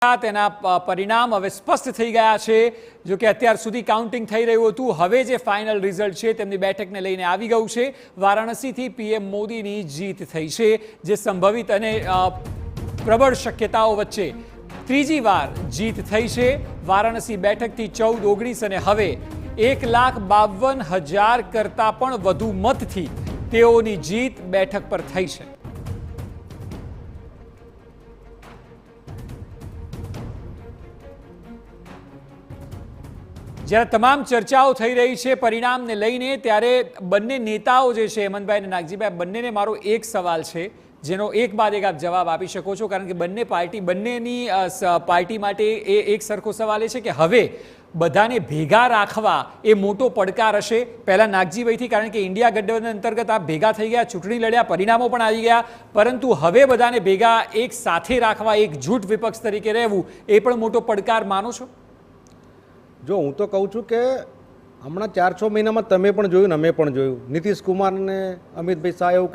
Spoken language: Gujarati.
તેના પરિણામ હવે સ્પષ્ટ થઈ ગયા છે। જો કે અત્યાર સુધી કાઉન્ટિંગ થઈ રહ્યું હતું, હવે જે ફાઇનલ રિઝલ્ટ છે તેમની બેઠકને લઈને આવી ગયું છે। વારાણસીથી પીએમ મોદીની જીત થઈ છે, જે સંભવિત અને પ્રબળ શક્યતાઓ વચ્ચે ત્રીજી વાર જીત થઈ છે। વારાણસી બેઠકથી 14-19 અને હવે 1,52,000 કરતાં પણ વધુ મતથી તેઓની જીત બેઠક પર થઈ છે। જ્યારે તમામ ચર્ચાઓ થઈ રહી છે પરિણામને લઈને, ત્યારે બંને નેતાઓ જે છે, હેમંતભાઈ અને નાગજીભાઈ, બંનેને મારો એક સવાલ છે, જેનો એક બાદ એક આપ જવાબ આપી શકો છો, કારણ કે બંનેની પાર્ટી માટે એ એક સરખો સવાલ એ છે કે હવે બધાને ભેગા રાખવા એ મોટો પડકાર હશે। પહેલાં નાગજીભાઈથી, કારણ કે ઇન્ડિયા ગઠબંધન અંતર્ગત આપ ભેગા થઈ ગયા, ચૂંટણી લડ્યા, પરિણામો પણ આવી ગયા, પરંતુ હવે બધાને ભેગા એક સાથે રાખવા, એકજૂટ વિપક્ષ તરીકે રહેવું, એ પણ મોટો પડકાર માનો છો? જો હું તો કહું છું કે હમણાં 4-6 મહિનામાં તમે પણ જોયું ને અમે પણ જોયું, નીતિશ કુમાર ને અમિતભાઈ શાહ એવું